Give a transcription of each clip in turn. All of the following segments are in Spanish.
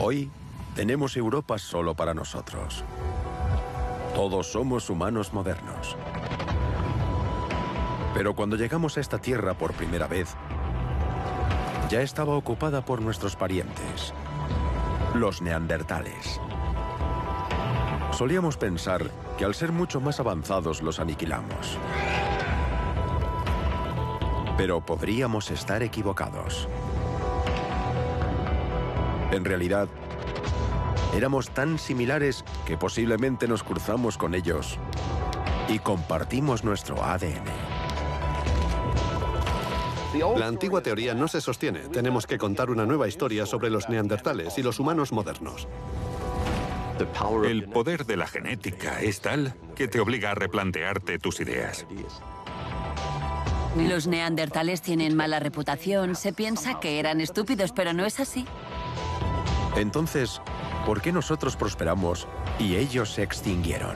Hoy tenemos Europa solo para nosotros. Todos somos humanos modernos. Pero cuando llegamos a esta tierra por primera vez, ya estaba ocupada por nuestros parientes, los neandertales. Solíamos pensar que al ser mucho más avanzados los aniquilamos. Pero podríamos estar equivocados. En realidad, éramos tan similares que posiblemente nos cruzamos con ellos y compartimos nuestro ADN. La antigua teoría no se sostiene. Tenemos que contar una nueva historia sobre los neandertales y los humanos modernos. El poder de la genética es tal que te obliga a replantearte tus ideas. Los neandertales tienen mala reputación. Se piensa que eran estúpidos, pero no es así. Entonces, ¿por qué nosotros prosperamos y ellos se extinguieron?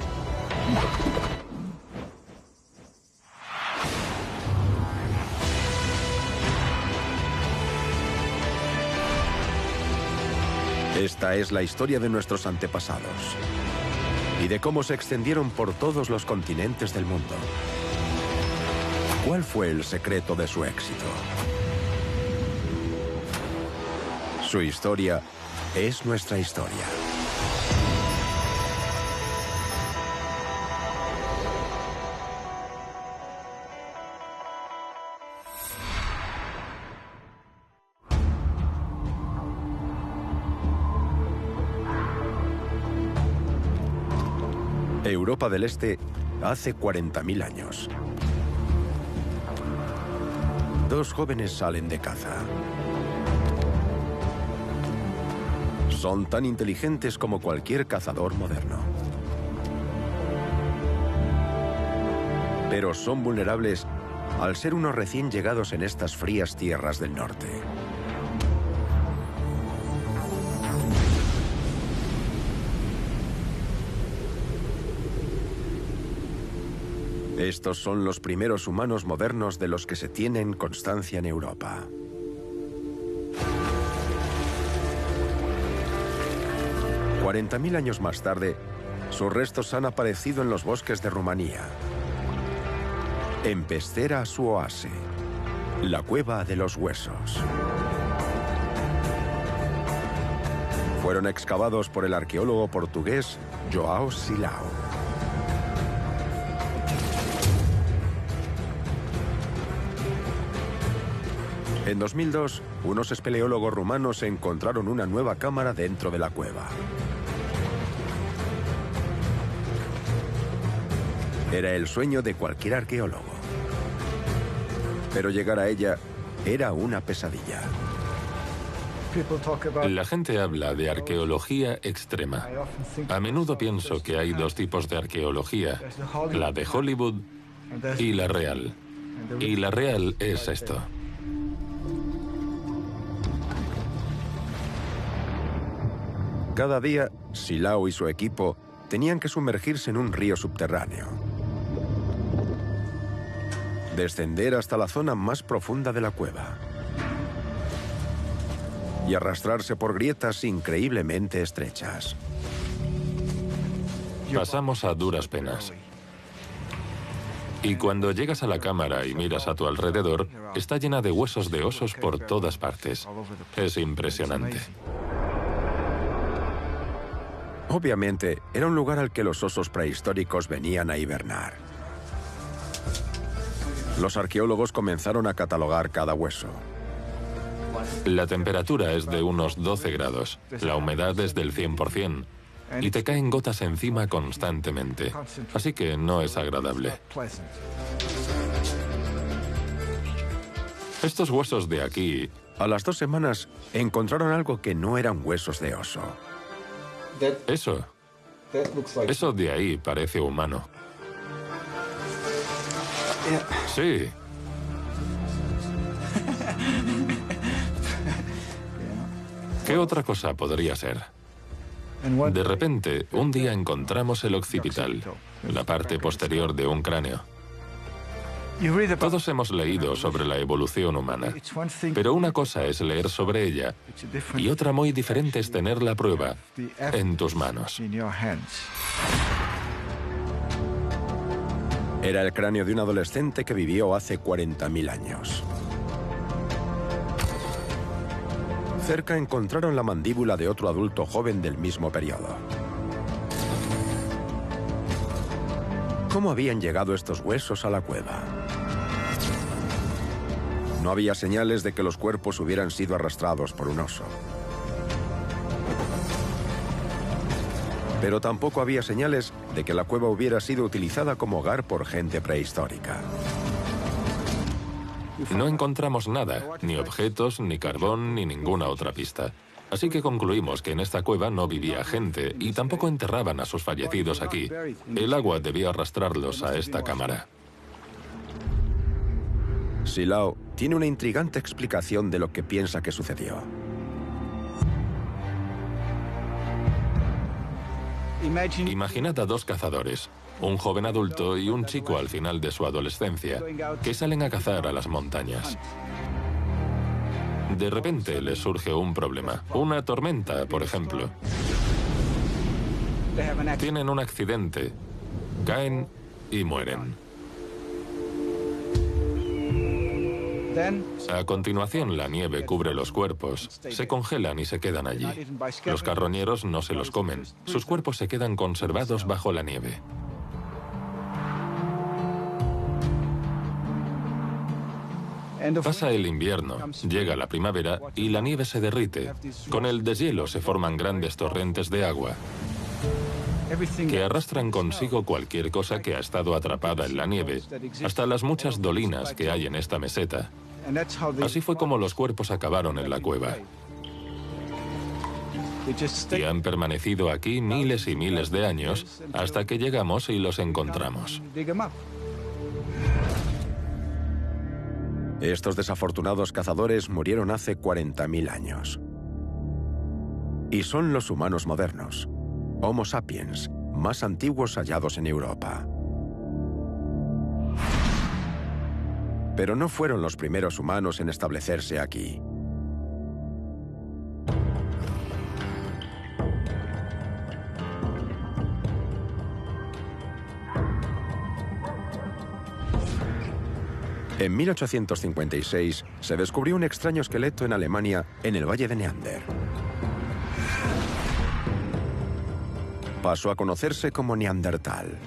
Esta es la historia de nuestros antepasados y de cómo se extendieron por todos los continentes del mundo. ¿Cuál fue el secreto de su éxito? Su historia es nuestra historia. Europa del Este hace 40.000 años. Dos jóvenes salen de caza. Son tan inteligentes como cualquier cazador moderno. Pero son vulnerables al ser unos recién llegados en estas frías tierras del norte. Estos son los primeros humanos modernos de los que se tienen constancia en Europa. $40.000 años más tarde, sus restos han aparecido en los bosques de Rumanía. En Pestera Suoase, la cueva de los huesos. Fueron excavados por el arqueólogo portugués João Silao. En 2002, unos espeleólogos rumanos encontraron una nueva cámara dentro de la cueva. Era el sueño de cualquier arqueólogo. Pero llegar a ella era una pesadilla. La gente habla de arqueología extrema. A menudo pienso que hay dos tipos de arqueología, la de Hollywood y la real. Y la real es esto. Cada día, Silao y su equipo tenían que sumergirse en un río subterráneo. Descender hasta la zona más profunda de la cueva. Y arrastrarse por grietas increíblemente estrechas. Pasamos a duras penas. Y cuando llegas a la cámara y miras a tu alrededor, está llena de huesos de osos por todas partes. Es impresionante. Obviamente, era un lugar al que los osos prehistóricos venían a hibernar. Los arqueólogos comenzaron a catalogar cada hueso. La temperatura es de unos 12 grados, la humedad es del 100%, y te caen gotas encima constantemente, así que no es agradable. Estos huesos de aquí... A las 2 semanas, encontraron algo que no eran huesos de oso. Eso de ahí parece humano. Sí. ¿Qué otra cosa podría ser? De repente, un día encontramos el occipital, la parte posterior de un cráneo. Todos hemos leído sobre la evolución humana, pero una cosa es leer sobre ella y otra muy diferente es tener la prueba en tus manos. Era el cráneo de un adolescente que vivió hace 40.000 años. Cerca encontraron la mandíbula de otro adulto joven del mismo periodo. ¿Cómo habían llegado estos huesos a la cueva? No había señales de que los cuerpos hubieran sido arrastrados por un oso. Pero tampoco había señales de que la cueva hubiera sido utilizada como hogar por gente prehistórica. No encontramos nada, ni objetos, ni carbón, ni ninguna otra pista. Así que concluimos que en esta cueva no vivía gente y tampoco enterraban a sus fallecidos aquí. El agua debía arrastrarlos a esta cámara. Silao tiene una intrigante explicación de lo que piensa que sucedió. Imaginad a dos cazadores, un joven adulto y un chico al final de su adolescencia, que salen a cazar a las montañas. De repente les surge un problema, una tormenta, por ejemplo. Tienen un accidente, caen y mueren. A continuación, la nieve cubre los cuerpos, se congelan y se quedan allí. Los carroñeros no se los comen, sus cuerpos se quedan conservados bajo la nieve. Pasa el invierno, llega la primavera y la nieve se derrite. Con el deshielo se forman grandes torrentes de agua que arrastran consigo cualquier cosa que ha estado atrapada en la nieve, hasta las muchas dolinas que hay en esta meseta. Así fue como los cuerpos acabaron en la cueva. Y han permanecido aquí miles y miles de años hasta que llegamos y los encontramos. Estos desafortunados cazadores murieron hace 40.000 años. Y son los humanos modernos, Homo sapiens, más antiguos hallados en Europa. Pero no fueron los primeros humanos en establecerse aquí. En 1856 se descubrió un extraño esqueleto en Alemania, en el Valle de Neander. Pasó a conocerse como Neandertal.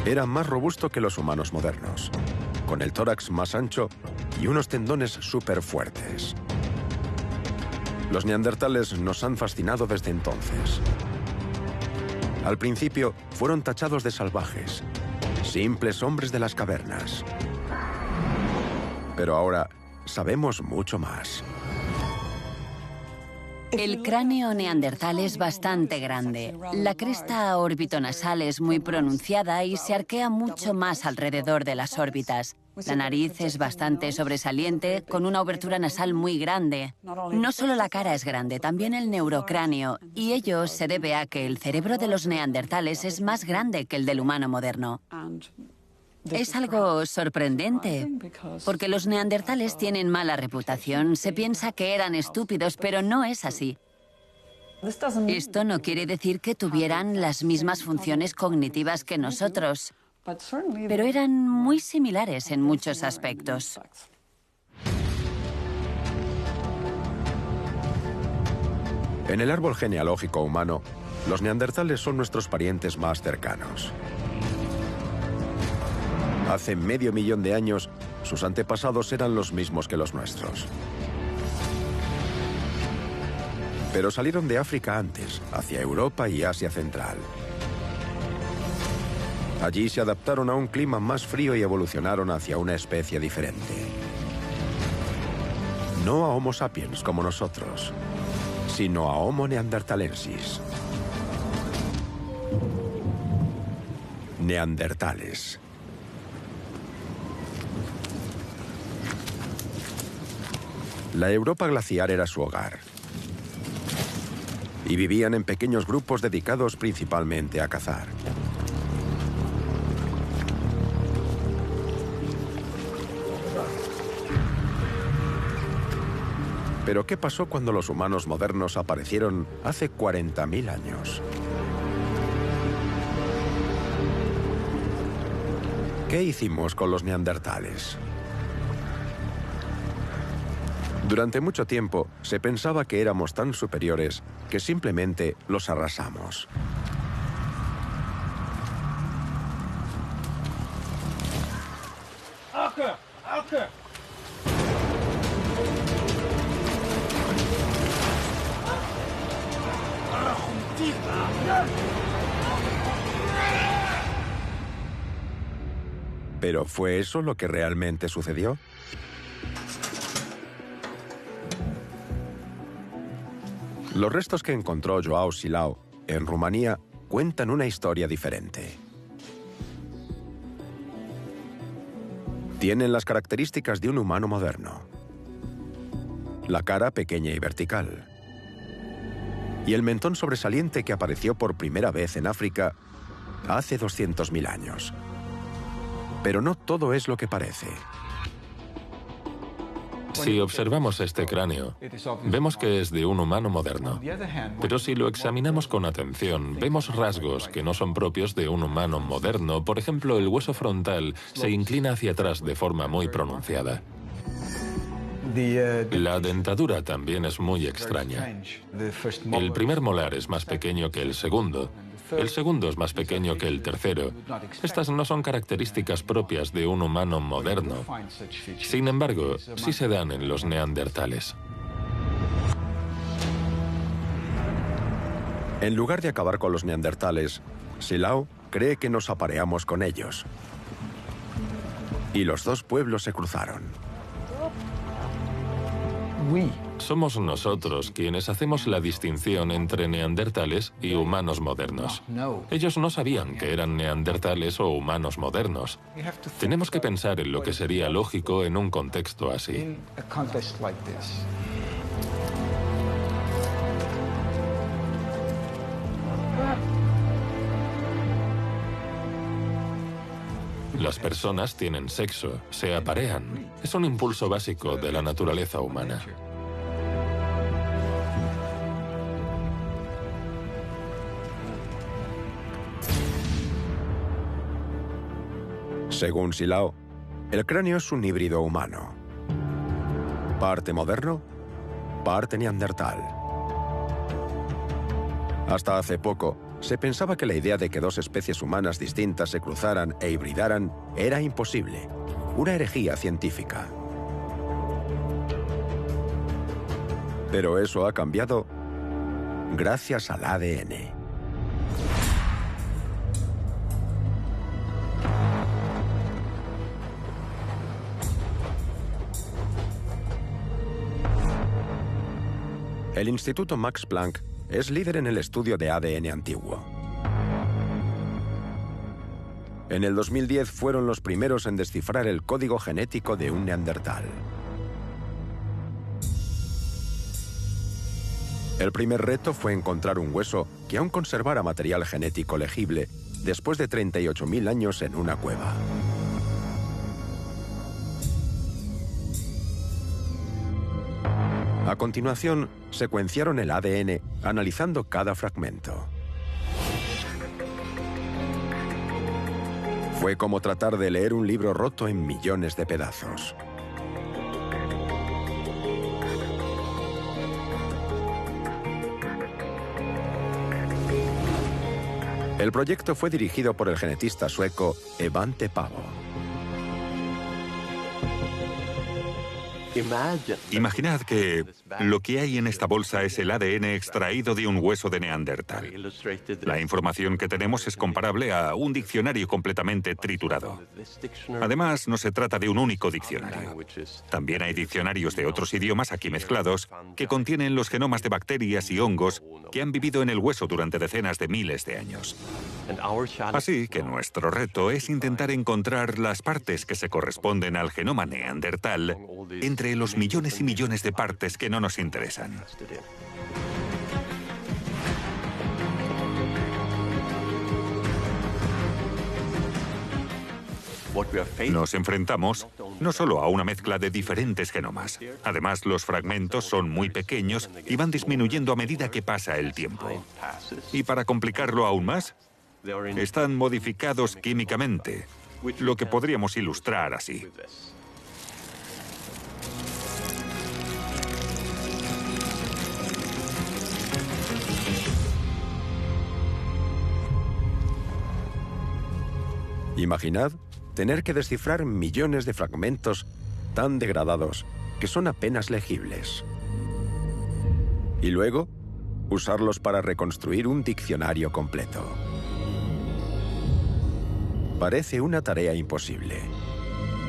Era más robusto que los humanos modernos, con el tórax más ancho y unos tendones súper fuertes. Los neandertales nos han fascinado desde entonces. Al principio fueron tachados de salvajes, simples hombres de las cavernas. Pero ahora sabemos mucho más. El cráneo neandertal es bastante grande. La cresta orbitonasal es muy pronunciada y se arquea mucho más alrededor de las órbitas. La nariz es bastante sobresaliente, con una abertura nasal muy grande. No solo la cara es grande, también el neurocráneo, y ello se debe a que el cerebro de los neandertales es más grande que el del humano moderno. Es algo sorprendente, porque los neandertales tienen mala reputación. Se piensa que eran estúpidos, pero no es así. Esto no quiere decir que tuvieran las mismas funciones cognitivas que nosotros, pero eran muy similares en muchos aspectos. En el árbol genealógico humano, los neandertales son nuestros parientes más cercanos. Hace medio millón de años, sus antepasados eran los mismos que los nuestros. Pero salieron de África antes, hacia Europa y Asia Central. Allí se adaptaron a un clima más frío y evolucionaron hacia una especie diferente. No a Homo sapiens como nosotros, sino a Homo neanderthalensis. Neandertales. La Europa glaciar era su hogar. Y vivían en pequeños grupos dedicados principalmente a cazar. Pero ¿qué pasó cuando los humanos modernos aparecieron hace 40.000 años? ¿Qué hicimos con los neandertales? Durante mucho tiempo se pensaba que éramos tan superiores que simplemente los arrasamos. ¿Pero fue eso lo que realmente sucedió? Los restos que encontró Joao Silao en Rumanía cuentan una historia diferente. Tienen las características de un humano moderno. La cara pequeña y vertical. Y el mentón sobresaliente que apareció por primera vez en África hace 200.000 años. Pero no todo es lo que parece. Si observamos este cráneo, vemos que es de un humano moderno. Pero si lo examinamos con atención, vemos rasgos que no son propios de un humano moderno. Por ejemplo, el hueso frontal se inclina hacia atrás de forma muy pronunciada. La dentadura también es muy extraña. El primer molar es más pequeño que el segundo. El segundo es más pequeño que el tercero. Estas no son características propias de un humano moderno. Sin embargo, sí se dan en los neandertales. En lugar de acabar con los neandertales, Silao cree que nos apareamos con ellos. Y los dos pueblos se cruzaron. Somos nosotros quienes hacemos la distinción entre neandertales y humanos modernos. Ellos no sabían que eran neandertales o humanos modernos. Tenemos que pensar en lo que sería lógico en un contexto así. Las personas tienen sexo, se aparean. Es un impulso básico de la naturaleza humana. Según Silao, el cráneo es un híbrido humano. Parte moderno, parte neandertal. Hasta hace poco, se pensaba que la idea de que dos especies humanas distintas se cruzaran e hibridaran era imposible, una herejía científica. Pero eso ha cambiado gracias al ADN. El Instituto Max Planck es líder en el estudio de ADN antiguo. En el 2010 fueron los primeros en descifrar el código genético de un neandertal. El primer reto fue encontrar un hueso que aún conservara material genético legible después de 38.000 años en una cueva. A continuación, secuenciaron el ADN analizando cada fragmento. Fue como tratar de leer un libro roto en millones de pedazos. El proyecto fue dirigido por el genetista sueco Evante Pavo. Imaginad que lo que hay en esta bolsa es el ADN extraído de un hueso de neandertal. La información que tenemos es comparable a un diccionario completamente triturado. Además, no se trata de un único diccionario. También hay diccionarios de otros idiomas aquí mezclados que contienen los genomas de bacterias y hongos que han vivido en el hueso durante decenas de miles de años. Así que nuestro reto es intentar encontrar las partes que se corresponden al genoma neandertal entre los millones y millones de partes que no nos interesan. Nos enfrentamos no solo a una mezcla de diferentes genomas. Además, los fragmentos son muy pequeños y van disminuyendo a medida que pasa el tiempo. Y para complicarlo aún más, están modificados químicamente, lo que podríamos ilustrar así. Imaginad tener que descifrar millones de fragmentos tan degradados que son apenas legibles. Y luego, usarlos para reconstruir un diccionario completo. Parece una tarea imposible,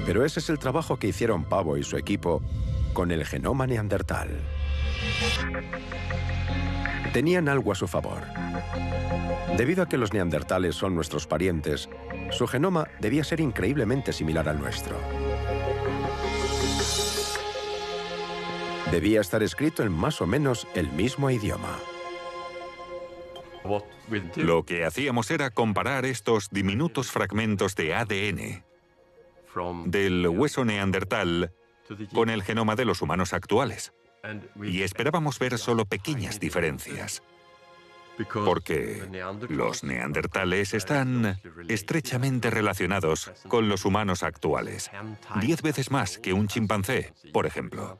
pero ese es el trabajo que hicieron Pavo y su equipo con el genoma neandertal. Tenían algo a su favor. Debido a que los neandertales son nuestros parientes, su genoma debía ser increíblemente similar al nuestro. Debía estar escrito en más o menos el mismo idioma. Lo que hacíamos era comparar estos diminutos fragmentos de ADN del hueso neandertal con el genoma de los humanos actuales. Y esperábamos ver solo pequeñas diferencias. Porque los neandertales están estrechamente relacionados con los humanos actuales. 10 veces más que un chimpancé, por ejemplo.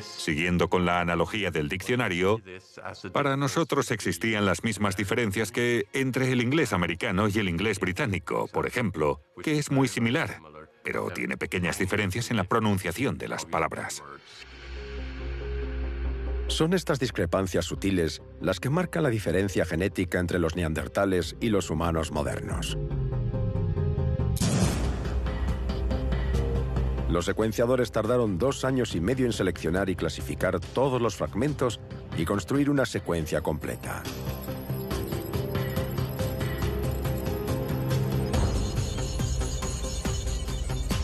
Siguiendo con la analogía del diccionario, para nosotros existían las mismas diferencias que entre el inglés americano y el inglés británico, por ejemplo, que es muy similar, pero tiene pequeñas diferencias en la pronunciación de las palabras. Son estas discrepancias sutiles las que marcan la diferencia genética entre los neandertales y los humanos modernos. Los secuenciadores tardaron 2 años y medio en seleccionar y clasificar todos los fragmentos y construir una secuencia completa.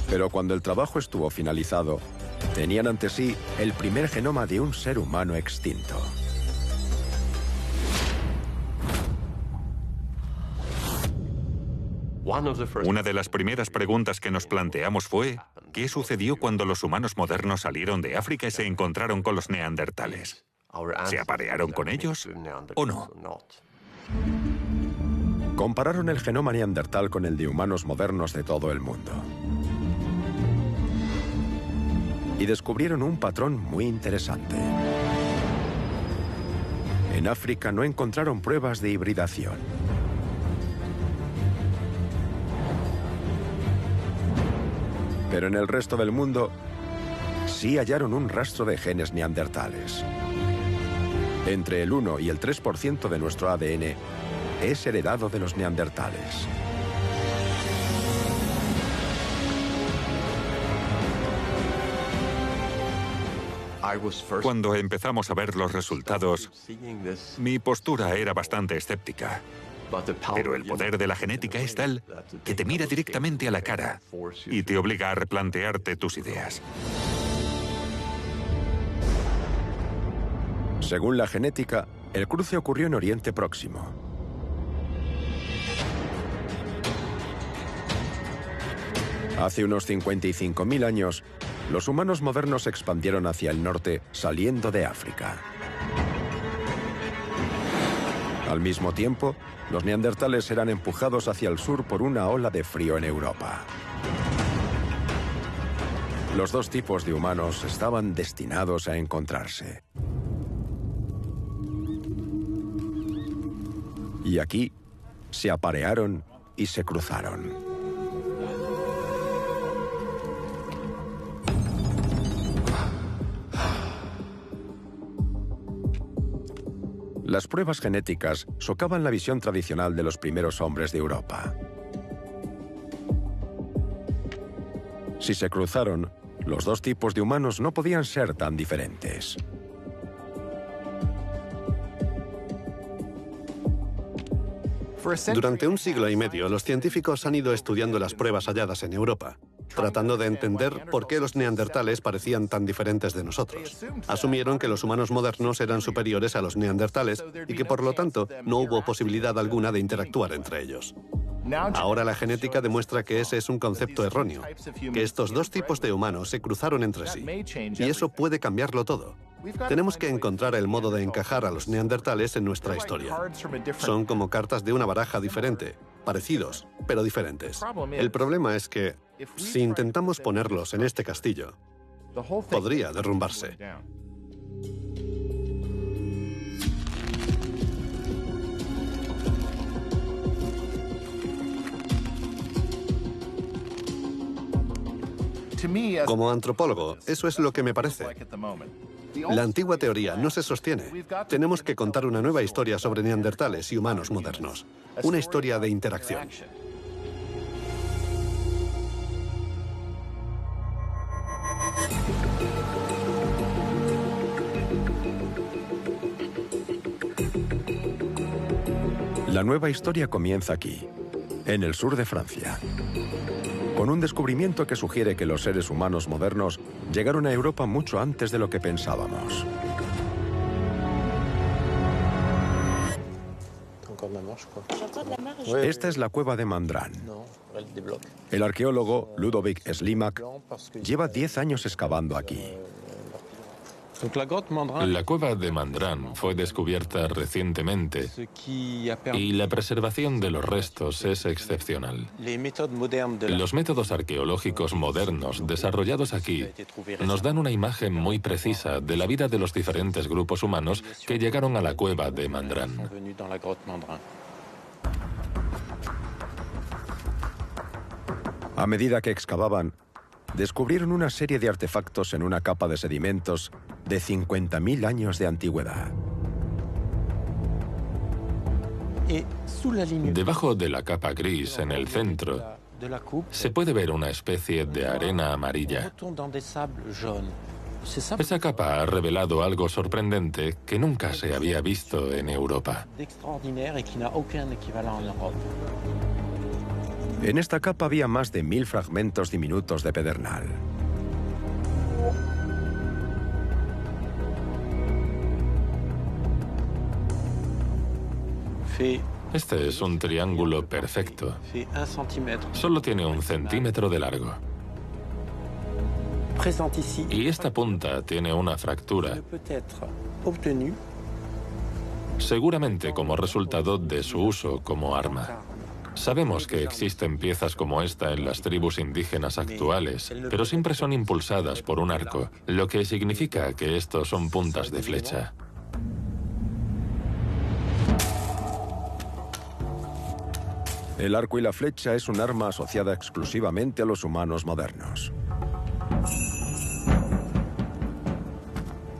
Pero cuando el trabajo estuvo finalizado, tenían ante sí el primer genoma de un ser humano extinto. Una de las primeras preguntas que nos planteamos fue ¿qué sucedió cuando los humanos modernos salieron de África y se encontraron con los neandertales? ¿Se aparearon con ellos o no? Compararon el genoma neandertal con el de humanos modernos de todo el mundo. Y descubrieron un patrón muy interesante. En África no encontraron pruebas de hibridación. Pero en el resto del mundo sí hallaron un rastro de genes neandertales. Entre el 1 y el 3% de nuestro ADN es heredado de los neandertales. Cuando empezamos a ver los resultados, mi postura era bastante escéptica. Pero el poder de la genética es tal que te mira directamente a la cara y te obliga a replantearte tus ideas. Según la genética, el cruce ocurrió en Oriente Próximo. Hace unos 55.000 años, los humanos modernos se expandieron hacia el norte, saliendo de África. Al mismo tiempo, los neandertales eran empujados hacia el sur por una ola de frío en Europa. Los dos tipos de humanos estaban destinados a encontrarse. Y aquí se aparearon y se cruzaron. Las pruebas genéticas socavan la visión tradicional de los primeros hombres de Europa. Si se cruzaron, los dos tipos de humanos no podían ser tan diferentes. Durante un siglo y medio, los científicos han ido estudiando las pruebas halladas en Europa, tratando de entender por qué los neandertales parecían tan diferentes de nosotros. Asumieron que los humanos modernos eran superiores a los neandertales y que, por lo tanto, no hubo posibilidad alguna de interactuar entre ellos. Ahora la genética demuestra que ese es un concepto erróneo, que estos dos tipos de humanos se cruzaron entre sí. Y eso puede cambiarlo todo. Tenemos que encontrar el modo de encajar a los neandertales en nuestra historia. Son como cartas de una baraja diferente, parecidos, pero diferentes. El problema es que, si intentamos ponerlos en este castillo, podría derrumbarse. Como antropólogo, eso es lo que me parece. La antigua teoría no se sostiene. Tenemos que contar una nueva historia sobre neandertales y humanos modernos. Una historia de interacción. La nueva historia comienza aquí, en el sur de Francia, con un descubrimiento que sugiere que los seres humanos modernos llegaron a Europa mucho antes de lo que pensábamos. Esta es la cueva de Mandran. El arqueólogo Ludovic Slimak lleva 10 años excavando aquí. La cueva de Mandran fue descubierta recientemente y la preservación de los restos es excepcional. Los métodos arqueológicos modernos desarrollados aquí nos dan una imagen muy precisa de la vida de los diferentes grupos humanos que llegaron a la cueva de Mandran. A medida que excavaban, descubrieron una serie de artefactos en una capa de sedimentos de 50.000 años de antigüedad. Debajo de la capa gris, en el centro, se puede ver una especie de arena amarilla. Esa capa ha revelado algo sorprendente que nunca se había visto en Europa. En esta capa había más de 1000 fragmentos diminutos de pedernal. Este es un triángulo perfecto. Solo tiene 1 centímetro de largo. Y esta punta tiene una fractura, seguramente como resultado de su uso como arma. Sabemos que existen piezas como esta en las tribus indígenas actuales, pero siempre son impulsadas por un arco, lo que significa que estos son puntas de flecha. El arco y la flecha es un arma asociada exclusivamente a los humanos modernos.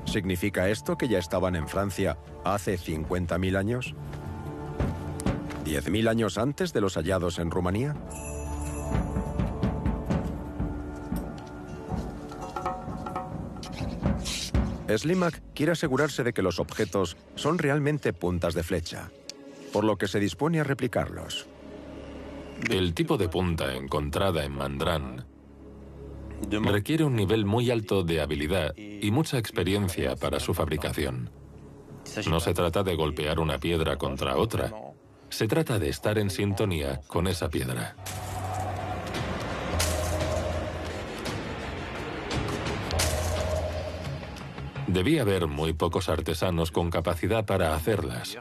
¿Significa esto que ya estaban en Francia hace 50.000 años? ¿10.000 años antes de los hallados en Rumanía? Slimak quiere asegurarse de que los objetos son realmente puntas de flecha, por lo que se dispone a replicarlos. El tipo de punta encontrada en Mandran requiere un nivel muy alto de habilidad y mucha experiencia para su fabricación. No se trata de golpear una piedra contra otra. Se trata de estar en sintonía con esa piedra. Debía haber muy pocos artesanos con capacidad para hacerlas.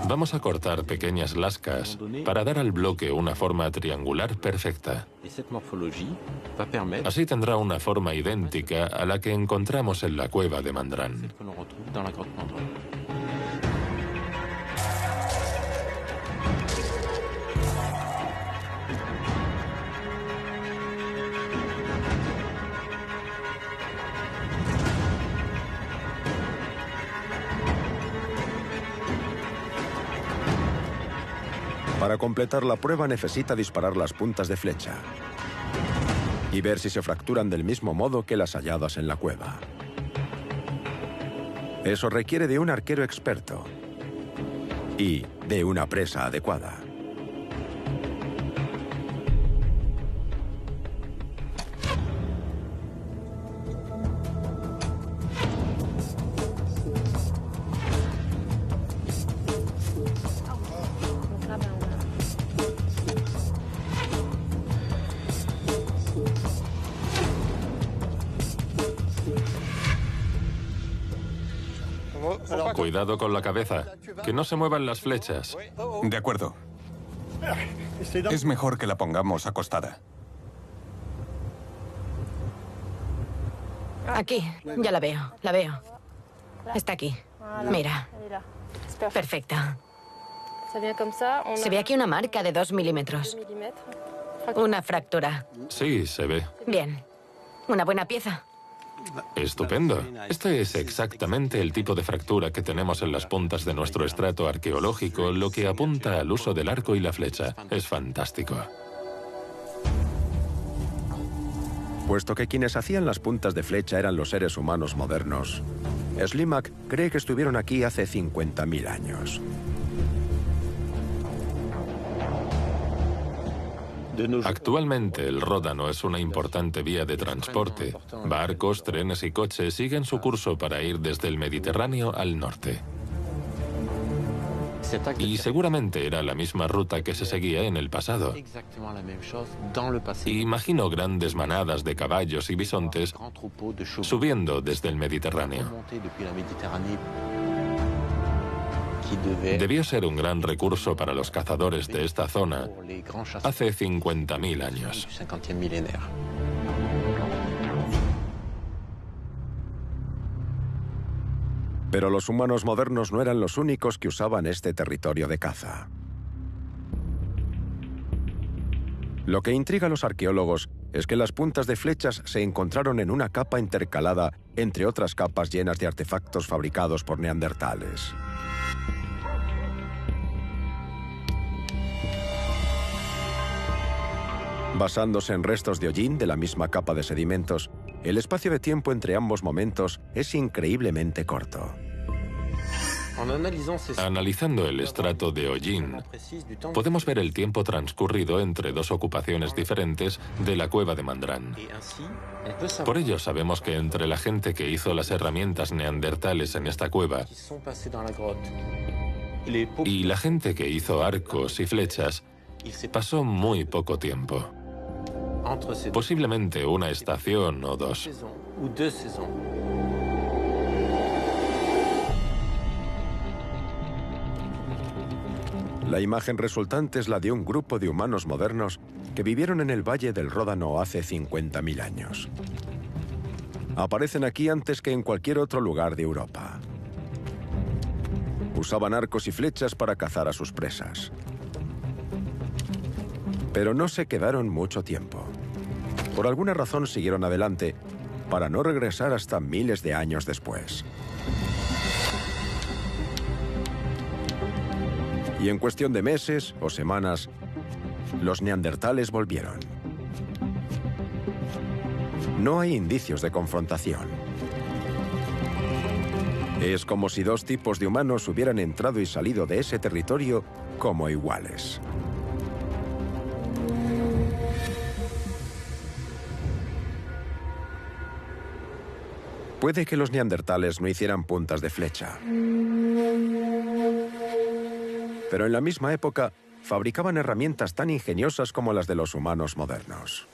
Vamos a cortar pequeñas lascas para dar al bloque una forma triangular perfecta. Así tendrá una forma idéntica a la que encontramos en la cueva de Mandran. Para completar la prueba necesita disparar las puntas de flecha y ver si se fracturan del mismo modo que las halladas en la cueva. Eso requiere de un arquero experto y de una presa adecuada. Cuidado con la cabeza. Que no se muevan las flechas. De acuerdo. Es mejor que la pongamos acostada. Aquí, ya la veo, la veo. Está aquí. Mira. Perfecta. Se ve aquí una marca de 2 milímetros. Una fractura. Sí, se ve. Bien. Una buena pieza. Estupendo. Este es exactamente el tipo de fractura que tenemos en las puntas de nuestro estrato arqueológico, lo que apunta al uso del arco y la flecha. Es fantástico. Puesto que quienes hacían las puntas de flecha eran los seres humanos modernos, Slimak cree que estuvieron aquí hace 50.000 años. Actualmente el Ródano es una importante vía de transporte. Barcos, trenes y coches siguen su curso para ir desde el Mediterráneo al norte. Y seguramente era la misma ruta que se seguía en el pasado. Imagino grandes manadas de caballos y bisontes subiendo desde el Mediterráneo. Debió ser un gran recurso para los cazadores de esta zona hace 50.000 años. Pero los humanos modernos no eran los únicos que usaban este territorio de caza. Lo que intriga a los arqueólogos es que las puntas de flechas se encontraron en una capa intercalada entre otras capas llenas de artefactos fabricados por neandertales. Basándose en restos de hollín de la misma capa de sedimentos, el espacio de tiempo entre ambos momentos es increíblemente corto. Analizando el estrato de hollín, podemos ver el tiempo transcurrido entre dos ocupaciones diferentes de la cueva de Mandrán. Por ello sabemos que entre la gente que hizo las herramientas neandertales en esta cueva y la gente que hizo arcos y flechas, pasó muy poco tiempo. Posiblemente una estación o dos. La imagen resultante es la de un grupo de humanos modernos que vivieron en el Valle del Ródano hace 50.000 años. Aparecen aquí antes que en cualquier otro lugar de Europa. Usaban arcos y flechas para cazar a sus presas. Pero no se quedaron mucho tiempo. Por alguna razón siguieron adelante para no regresar hasta miles de años después. Y en cuestión de meses o semanas, los neandertales volvieron. No hay indicios de confrontación. Es como si dos tipos de humanos hubieran entrado y salido de ese territorio como iguales. Puede que los neandertales no hicieran puntas de flecha. Pero en la misma época, fabricaban herramientas tan ingeniosas como las de los humanos modernos.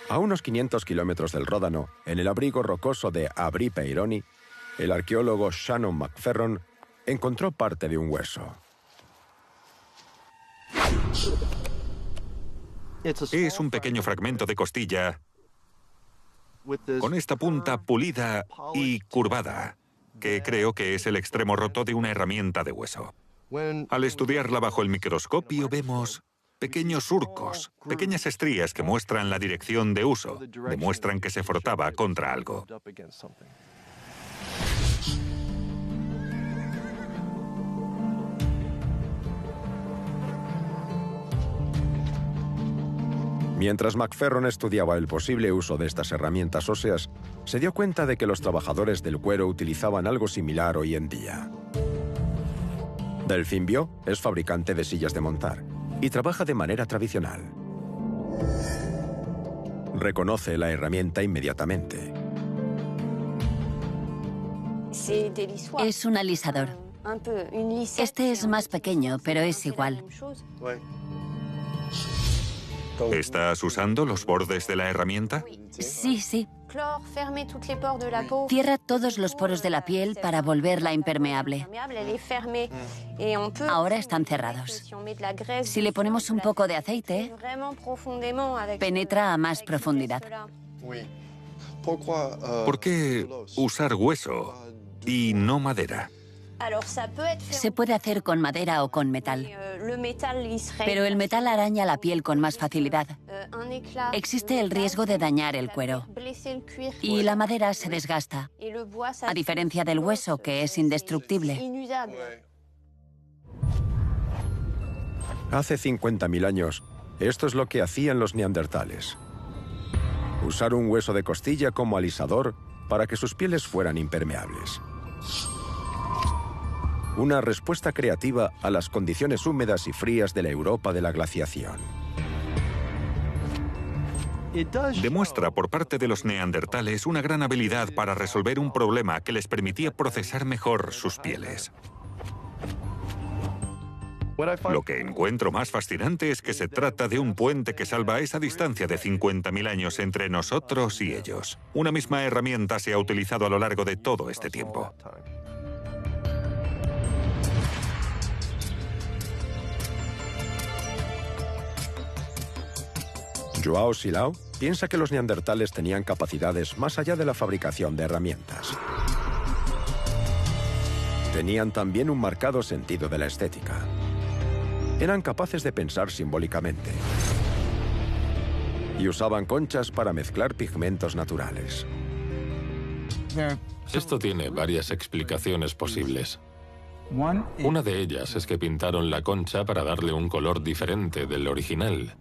A unos 500 kilómetros del Ródano, en el abrigo rocoso de Abri Peironi, el arqueólogo Shannon McFerron encontró parte de un hueso. Es un pequeño fragmento de costilla con esta punta pulida y curvada, que creo que es el extremo roto de una herramienta de hueso. Al estudiarla bajo el microscopio vemos pequeños surcos, pequeñas estrías que muestran la dirección de uso, demuestran que se frotaba contra algo. Mientras McFerron estudiaba el posible uso de estas herramientas óseas, se dio cuenta de que los trabajadores del cuero utilizaban algo similar hoy en día. Delphine Bio es fabricante de sillas de montar y trabaja de manera tradicional. Reconoce la herramienta inmediatamente. Es un alisador. Este es más pequeño, pero es igual. ¿Estás usando los bordes de la herramienta? Sí, sí. Cierra todos los poros de la piel para volverla impermeable. Ahora están cerrados. Si le ponemos un poco de aceite, penetra a más profundidad. ¿Por qué usar hueso y no madera? Se puede hacer con madera o con metal, pero el metal araña la piel con más facilidad. Existe el riesgo de dañar el cuero y la madera se desgasta, a diferencia del hueso, que es indestructible. Hace 50.000 años, esto es lo que hacían los neandertales. Usar un hueso de costilla como alisador para que sus pieles fueran impermeables. Una respuesta creativa a las condiciones húmedas y frías de la Europa de la glaciación. Demuestra por parte de los neandertales una gran habilidad para resolver un problema que les permitía procesar mejor sus pieles. Lo que encuentro más fascinante es que se trata de un puente que salva esa distancia de 50.000 años entre nosotros y ellos. Una misma herramienta se ha utilizado a lo largo de todo este tiempo. Joao Silao piensa que los neandertales tenían capacidades más allá de la fabricación de herramientas. Tenían también un marcado sentido de la estética. Eran capaces de pensar simbólicamente. Y usaban conchas para mezclar pigmentos naturales. Esto tiene varias explicaciones posibles. Una de ellas es que pintaron la concha para darle un color diferente del original.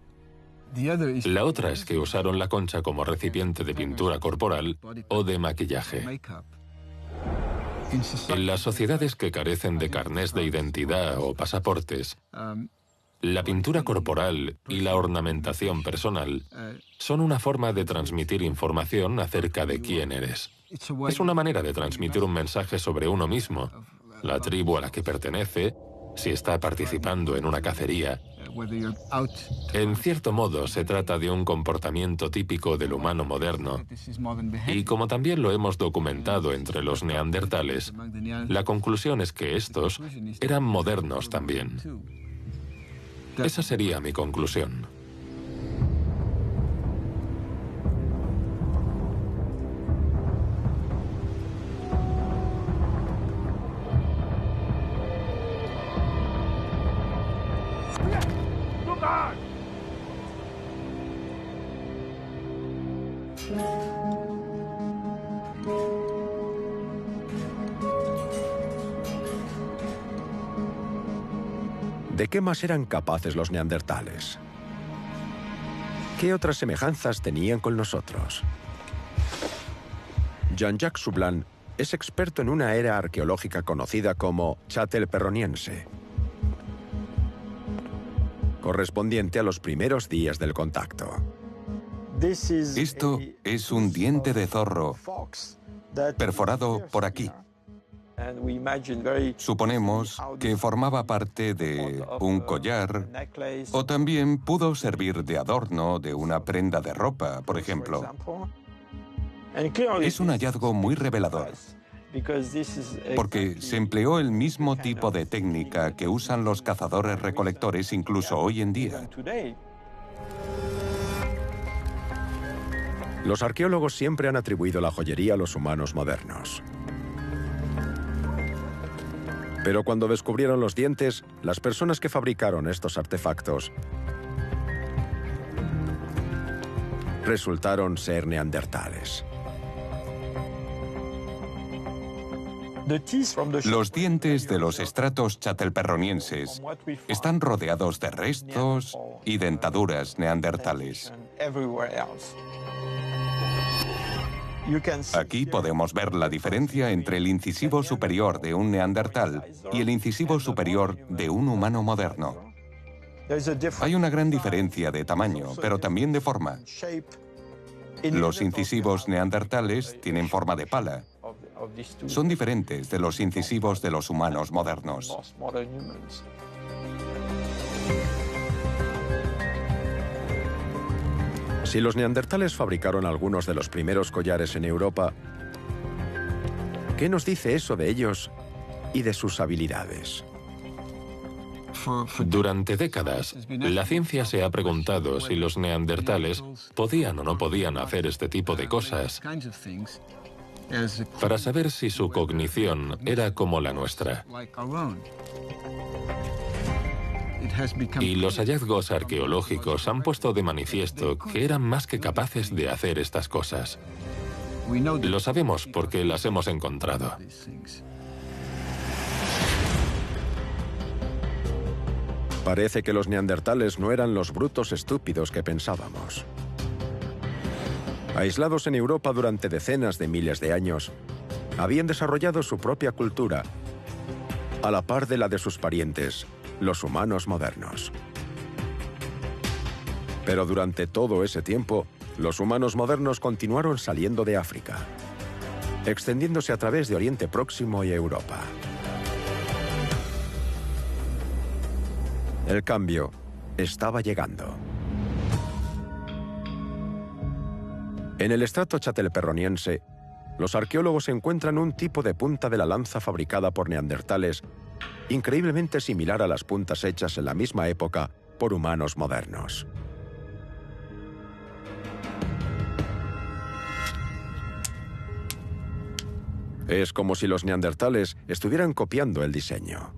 La otra es que usaron la concha como recipiente de pintura corporal o de maquillaje. En las sociedades que carecen de carnés de identidad o pasaportes, la pintura corporal y la ornamentación personal son una forma de transmitir información acerca de quién eres. Es una manera de transmitir un mensaje sobre uno mismo, la tribu a la que pertenece, si está participando en una cacería. En cierto modo, se trata de un comportamiento típico del humano moderno. Y como también lo hemos documentado entre los neandertales, la conclusión es que estos eran modernos también. Esa sería mi conclusión. ¿De qué más eran capaces los neandertales? ¿Qué otras semejanzas tenían con nosotros? Jean-Jacques Soublin es experto en una era arqueológica conocida como Châtel-Perroniense, correspondiente a los primeros días del contacto. Esto es un diente de zorro perforado por aquí. Suponemos que formaba parte de un collar o también pudo servir de adorno de una prenda de ropa, por ejemplo. Es un hallazgo muy revelador, porque se empleó el mismo tipo de técnica que usan los cazadores-recolectores incluso hoy en día. Los arqueólogos siempre han atribuido la joyería a los humanos modernos. Pero cuando descubrieron los dientes, las personas que fabricaron estos artefactos resultaron ser neandertales. Los dientes de los estratos châtel-perronienses están rodeados de restos y dentaduras neandertales. Aquí podemos ver la diferencia entre el incisivo superior de un neandertal y el incisivo superior de un humano moderno. Hay una gran diferencia de tamaño, pero también de forma. Los incisivos neandertales tienen forma de pala. Son diferentes de los incisivos de los humanos modernos. Si los neandertales fabricaron algunos de los primeros collares en Europa, ¿qué nos dice eso de ellos y de sus habilidades? Durante décadas, la ciencia se ha preguntado si los neandertales podían o no podían hacer este tipo de cosas para saber si su cognición era como la nuestra. Y los hallazgos arqueológicos han puesto de manifiesto que eran más que capaces de hacer estas cosas. Lo sabemos porque las hemos encontrado. Parece que los neandertales no eran los brutos estúpidos que pensábamos. Aislados en Europa durante decenas de miles de años, habían desarrollado su propia cultura, a la par de la de sus parientes, los humanos modernos. Pero durante todo ese tiempo, los humanos modernos continuaron saliendo de África, extendiéndose a través de Oriente Próximo y Europa. El cambio estaba llegando. En el estrato chatelperroniense, los arqueólogos encuentran un tipo de punta de la lanza fabricada por neandertales increíblemente similar a las puntas hechas en la misma época por humanos modernos. Es como si los neandertales estuvieran copiando el diseño.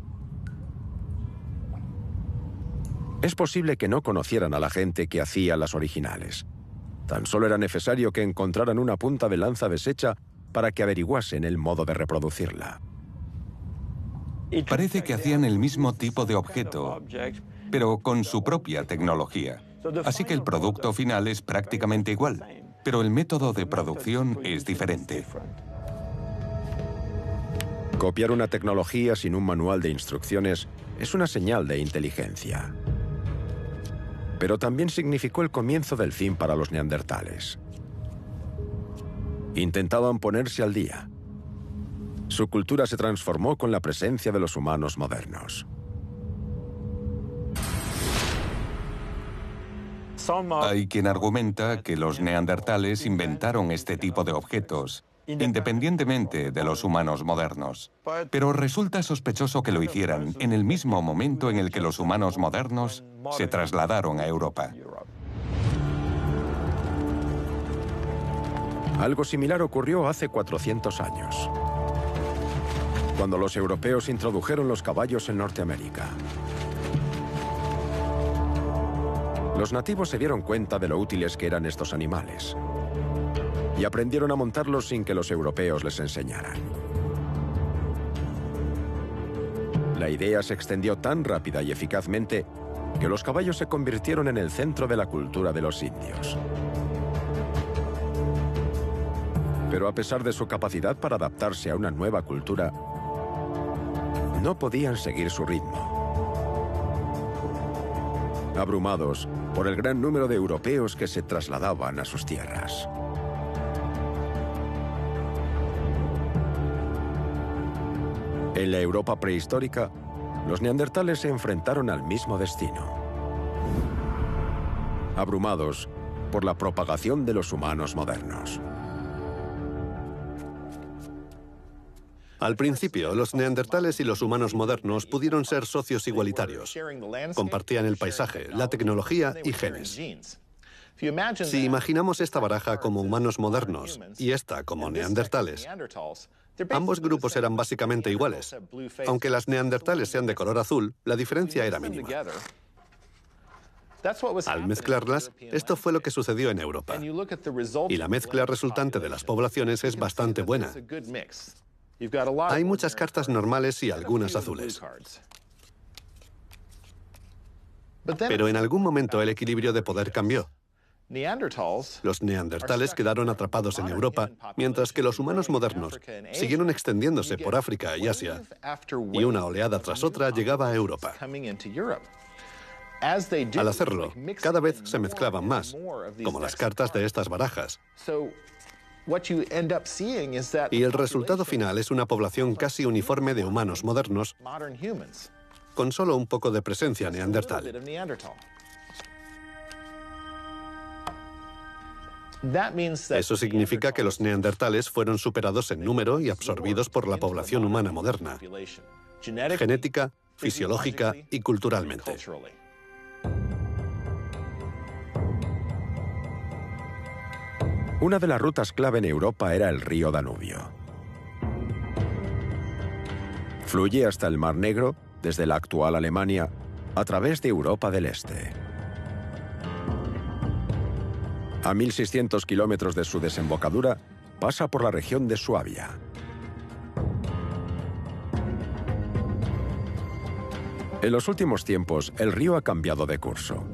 Es posible que no conocieran a la gente que hacía las originales. Tan solo era necesario que encontraran una punta de lanza deshecha para que averiguasen el modo de reproducirla. Parece que hacían el mismo tipo de objeto, pero con su propia tecnología. Así que el producto final es prácticamente igual, pero el método de producción es diferente. Copiar una tecnología sin un manual de instrucciones es una señal de inteligencia. Pero también significó el comienzo del fin para los neandertales. Intentaban ponerse al día. Su cultura se transformó con la presencia de los humanos modernos. Hay quien argumenta que los neandertales inventaron este tipo de objetos, independientemente de los humanos modernos. Pero resulta sospechoso que lo hicieran en el mismo momento en el que los humanos modernos se trasladaron a Europa. Algo similar ocurrió hace 400 años, cuando los europeos introdujeron los caballos en Norteamérica. Los nativos se dieron cuenta de lo útiles que eran estos animales y aprendieron a montarlos sin que los europeos les enseñaran. La idea se extendió tan rápida y eficazmente que los caballos se convirtieron en el centro de la cultura de los indios. Pero a pesar de su capacidad para adaptarse a una nueva cultura, no podían seguir su ritmo. Abrumados por el gran número de europeos que se trasladaban a sus tierras. En la Europa prehistórica, los neandertales se enfrentaron al mismo destino. Abrumados por la propagación de los humanos modernos. Al principio, los neandertales y los humanos modernos pudieron ser socios igualitarios. Compartían el paisaje, la tecnología y genes. Si imaginamos esta baraja como humanos modernos y esta como neandertales, ambos grupos eran básicamente iguales. Aunque las neandertales sean de color azul, la diferencia era mínima. Al mezclarlas, esto fue lo que sucedió en Europa. Y la mezcla resultante de las poblaciones es bastante buena. Hay muchas cartas normales y algunas azules. Pero en algún momento el equilibrio de poder cambió. Los neandertales quedaron atrapados en Europa, mientras que los humanos modernos siguieron extendiéndose por África y Asia, y una oleada tras otra llegaba a Europa. Al hacerlo, cada vez se mezclaban más, como las cartas de estas barajas. Y el resultado final es una población casi uniforme de humanos modernos, con solo un poco de presencia neandertal. Eso significa que los neandertales fueron superados en número y absorbidos por la población humana moderna, genética, fisiológica y culturalmente. Una de las rutas clave en Europa era el río Danubio. Fluye hasta el Mar Negro, desde la actual Alemania, a través de Europa del Este. A 1.600 kilómetros de su desembocadura, pasa por la región de Suabia. En los últimos tiempos, el río ha cambiado de curso.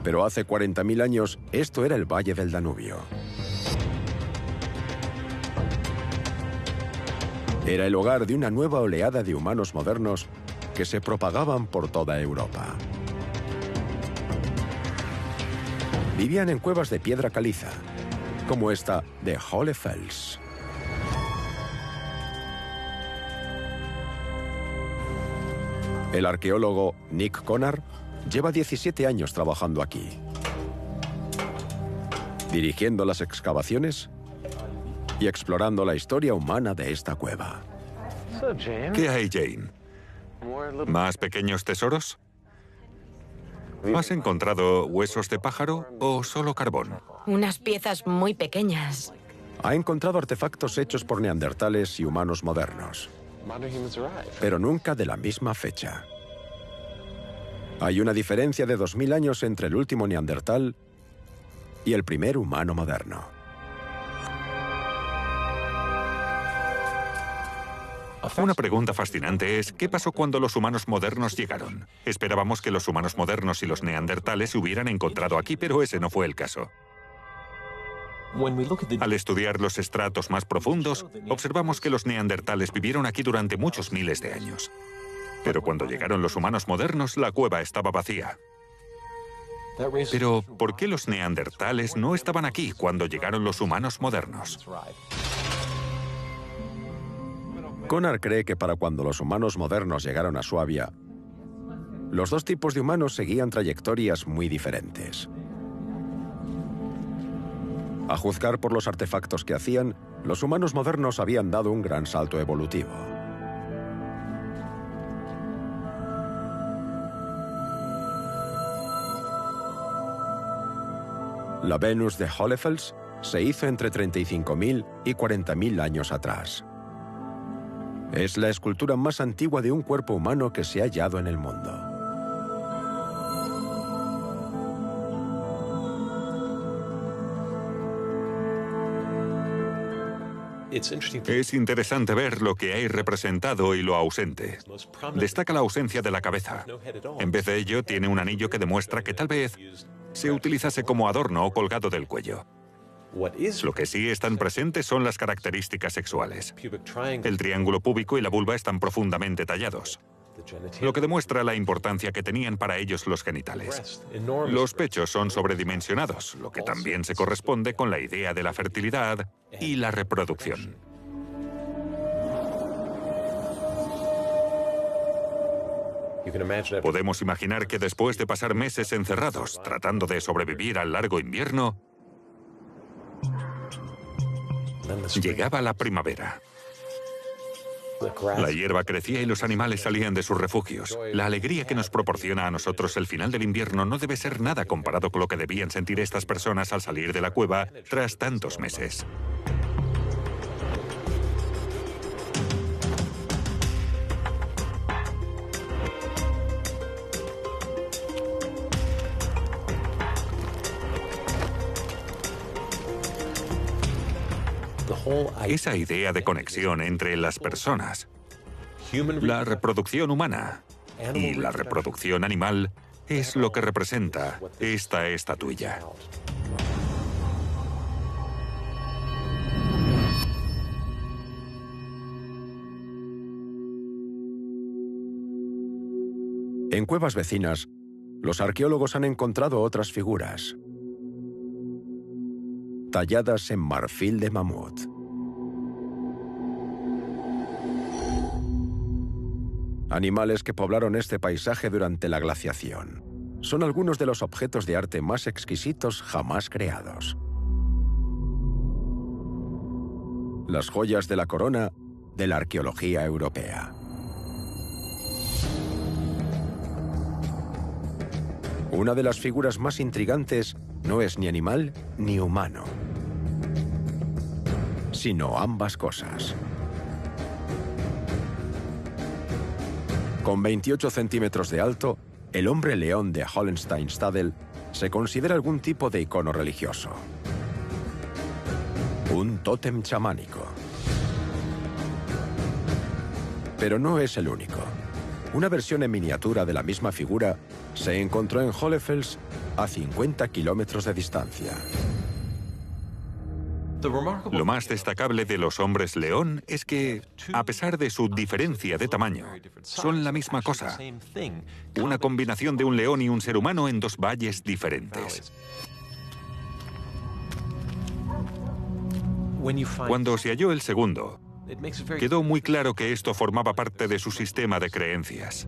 Pero hace 40.000 años, esto era el Valle del Danubio. Era el hogar de una nueva oleada de humanos modernos que se propagaban por toda Europa. Vivían en cuevas de piedra caliza, como esta de Hohlefels. El arqueólogo Nick Conard lleva 17 años trabajando aquí, dirigiendo las excavaciones y explorando la historia humana de esta cueva. ¿Qué hay, Jane? ¿Más pequeños tesoros? ¿Has encontrado huesos de pájaro o solo carbón? Unas piezas muy pequeñas. Ha encontrado artefactos hechos por neandertales y humanos modernos, pero nunca de la misma fecha. Hay una diferencia de 2000 años entre el último neandertal y el primer humano moderno. Una pregunta fascinante es, ¿qué pasó cuando los humanos modernos llegaron? Esperábamos que los humanos modernos y los neandertales se hubieran encontrado aquí, pero ese no fue el caso. Al estudiar los estratos más profundos, observamos que los neandertales vivieron aquí durante muchos miles de años. Pero cuando llegaron los humanos modernos, la cueva estaba vacía. Pero, ¿por qué los neandertales no estaban aquí cuando llegaron los humanos modernos? Conard cree que para cuando los humanos modernos llegaron a Suabia, los dos tipos de humanos seguían trayectorias muy diferentes. A juzgar por los artefactos que hacían, los humanos modernos habían dado un gran salto evolutivo. La Venus de Hohlefels se hizo entre 35.000 y 40.000 años atrás. Es la escultura más antigua de un cuerpo humano que se ha hallado en el mundo. Es interesante ver lo que hay representado y lo ausente. Destaca la ausencia de la cabeza. En vez de ello, tiene un anillo que demuestra que tal vez se utilizase como adorno o colgado del cuello. Lo que sí están presentes son las características sexuales. El triángulo púbico y la vulva están profundamente tallados, lo que demuestra la importancia que tenían para ellos los genitales. Los pechos son sobredimensionados, lo que también se corresponde con la idea de la fertilidad y la reproducción. Podemos imaginar que después de pasar meses encerrados, tratando de sobrevivir al largo invierno, llegaba la primavera. La hierba crecía y los animales salían de sus refugios. La alegría que nos proporciona a nosotros el final del invierno no debe ser nada comparado con lo que debían sentir estas personas al salir de la cueva tras tantos meses. Esa idea de conexión entre las personas, la reproducción humana y la reproducción animal es lo que representa esta estatuilla. En cuevas vecinas, los arqueólogos han encontrado otras figuras, talladas en marfil de mamut. Animales que poblaron este paisaje durante la glaciación. Son algunos de los objetos de arte más exquisitos jamás creados. las joyas de la corona de la arqueología europea. Una de las figuras más intrigantes no es ni animal ni humano, sino ambas cosas. Con 28 centímetros de alto, el hombre león de Hohenstein-Stadel se considera algún tipo de icono religioso. Un tótem chamánico. Pero no es el único. Una versión en miniatura de la misma figura se encontró en Hohlefels a 50 kilómetros de distancia. Lo más destacable de los hombres león es que, a pesar de su diferencia de tamaño, son la misma cosa. Una combinación de un león y un ser humano en dos valles diferentes. Cuando se halló el segundo, quedó muy claro que esto formaba parte de su sistema de creencias.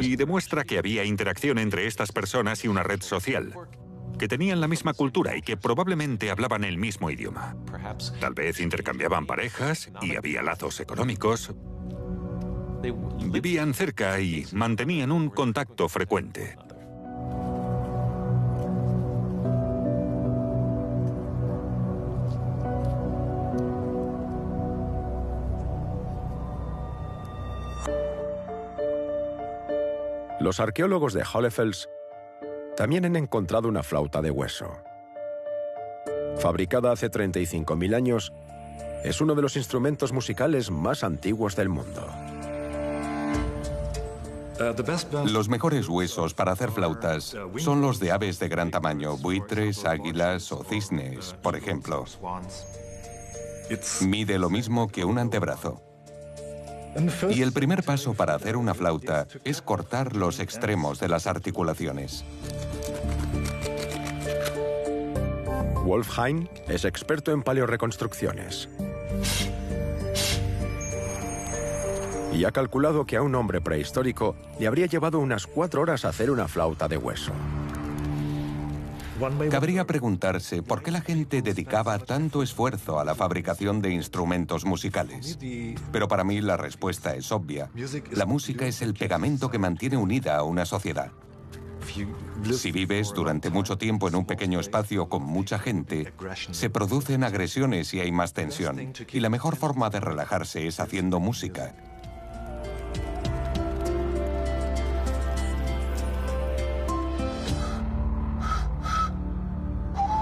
Y demuestra que había interacción entre estas personas y una red social, que tenían la misma cultura y que probablemente hablaban el mismo idioma. Tal vez intercambiaban parejas y había lazos económicos. Vivían cerca y mantenían un contacto frecuente. Los arqueólogos de Hohlefels también han encontrado una flauta de hueso. Fabricada hace 35.000 años, es uno de los instrumentos musicales más antiguos del mundo. Los mejores huesos para hacer flautas son los de aves de gran tamaño, buitres, águilas o cisnes, por ejemplo. Mide lo mismo que un antebrazo. Y el primer paso para hacer una flauta es cortar los extremos de las articulaciones. Wolfheim es experto en paleorreconstrucciones. Y ha calculado que a un hombre prehistórico le habría llevado unas 4 horas hacer una flauta de hueso. Cabría preguntarse por qué la gente dedicaba tanto esfuerzo a la fabricación de instrumentos musicales. Pero para mí la respuesta es obvia. La música es el pegamento que mantiene unida a una sociedad. Si vives durante mucho tiempo en un pequeño espacio con mucha gente, se producen agresiones y hay más tensión. Y la mejor forma de relajarse es haciendo música.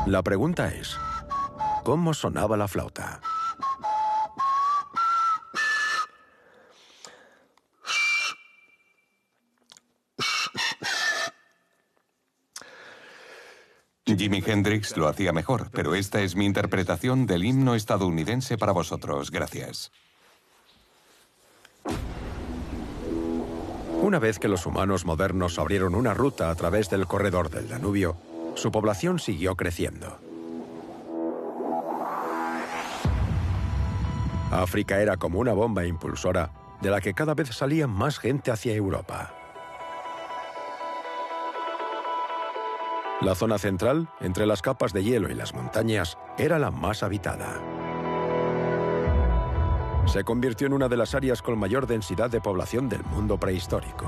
La pregunta es, ¿cómo sonaba la flauta? Jimi Hendrix lo hacía mejor, pero esta es mi interpretación del himno estadounidense para vosotros. Gracias. Una vez que los humanos modernos abrieron una ruta a través del corredor del Danubio, su población siguió creciendo. África era como una bomba impulsora de la que cada vez salía más gente hacia Europa. La zona central, entre las capas de hielo y las montañas, era la más habitada. Se convirtió en una de las áreas con mayor densidad de población del mundo prehistórico.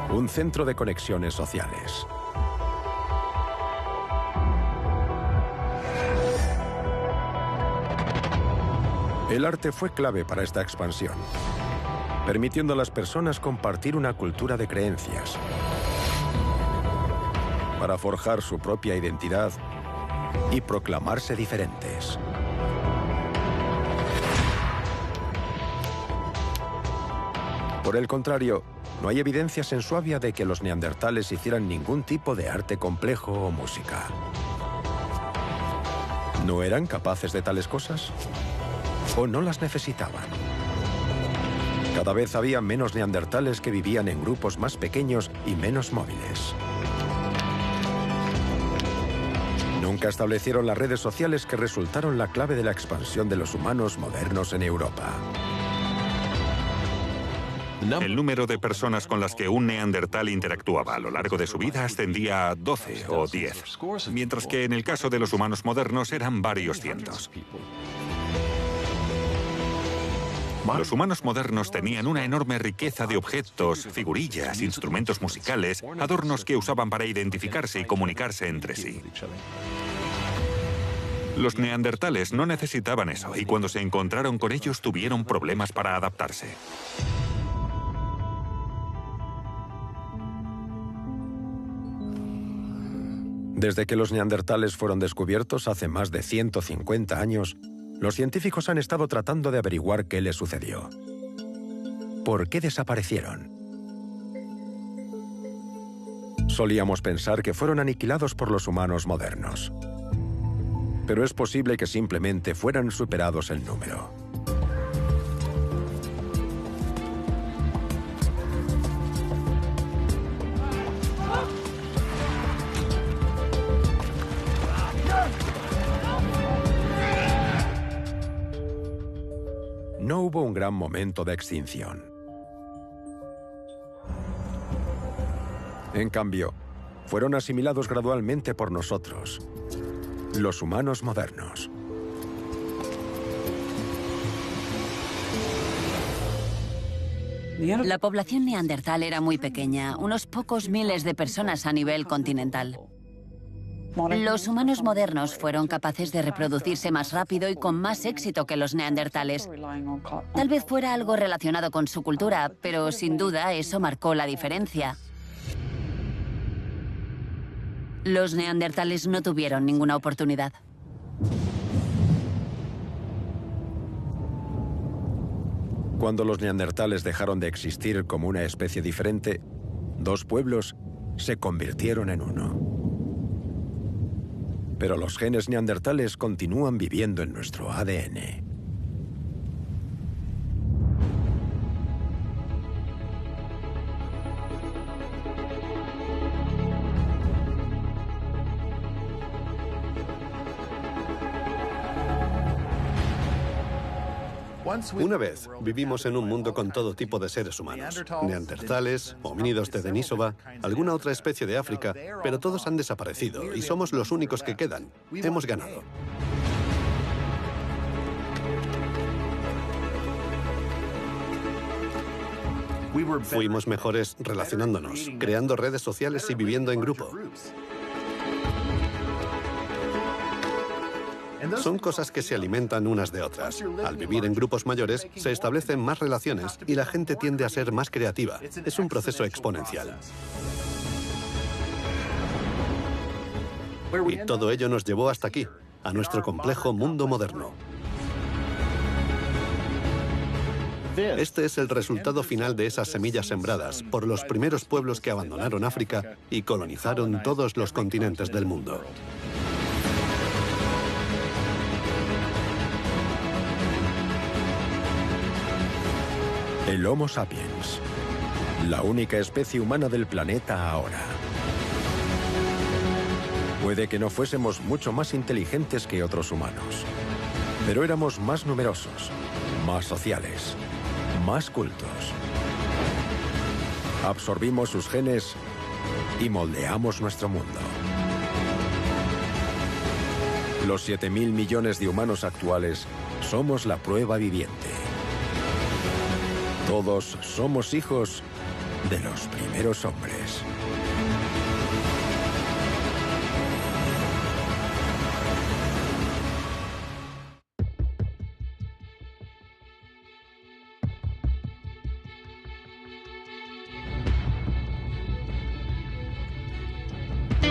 Un centro de conexiones sociales. El arte fue clave para esta expansión, permitiendo a las personas compartir una cultura de creencias, para forjar su propia identidad y proclamarse diferentes. Por el contrario, no hay evidencias en Suabia de que los neandertales hicieran ningún tipo de arte complejo o música. ¿No eran capaces de tales cosas? ¿O no las necesitaban? Cada vez había menos neandertales que vivían en grupos más pequeños y menos móviles. Nunca establecieron las redes sociales que resultaron la clave de la expansión de los humanos modernos en Europa. El número de personas con las que un neandertal interactuaba a lo largo de su vida ascendía a 12 o 10, mientras que en el caso de los humanos modernos eran varios cientos. Los humanos modernos tenían una enorme riqueza de objetos, figurillas, instrumentos musicales, adornos que usaban para identificarse y comunicarse entre sí. Los neandertales no necesitaban eso y cuando se encontraron con ellos tuvieron problemas para adaptarse. Desde que los neandertales fueron descubiertos hace más de 150 años, los científicos han estado tratando de averiguar qué les sucedió. ¿Por qué desaparecieron? Solíamos pensar que fueron aniquilados por los humanos modernos. Pero es posible que simplemente fueran superados en número. No hubo un gran momento de extinción. En cambio, fueron asimilados gradualmente por nosotros, los humanos modernos. La población neandertal era muy pequeña, unos pocos miles de personas a nivel continental. Los humanos modernos fueron capaces de reproducirse más rápido y con más éxito que los neandertales. Tal vez fuera algo relacionado con su cultura, pero sin duda eso marcó la diferencia. Los neandertales no tuvieron ninguna oportunidad. Cuando los neandertales dejaron de existir como una especie diferente, dos pueblos se convirtieron en uno. Pero los genes neandertales continúan viviendo en nuestro ADN. Una vez vivimos en un mundo con todo tipo de seres humanos. Neandertales, homínidos de Denisova, alguna otra especie de África, pero todos han desaparecido y somos los únicos que quedan. Hemos ganado. Fuimos mejores relacionándonos, creando redes sociales y viviendo en grupo. Son cosas que se alimentan unas de otras. Al vivir en grupos mayores, se establecen más relaciones y la gente tiende a ser más creativa. Es un proceso exponencial. Y todo ello nos llevó hasta aquí, a nuestro complejo mundo moderno. Este es el resultado final de esas semillas sembradas por los primeros pueblos que abandonaron África y colonizaron todos los continentes del mundo. El Homo sapiens, la única especie humana del planeta ahora. Puede que no fuésemos mucho más inteligentes que otros humanos, pero éramos más numerosos, más sociales, más cultos. Absorbimos sus genes y moldeamos nuestro mundo. Los 7.000 millones de humanos actuales somos la prueba viviente. Todos somos hijos de los primeros hombres.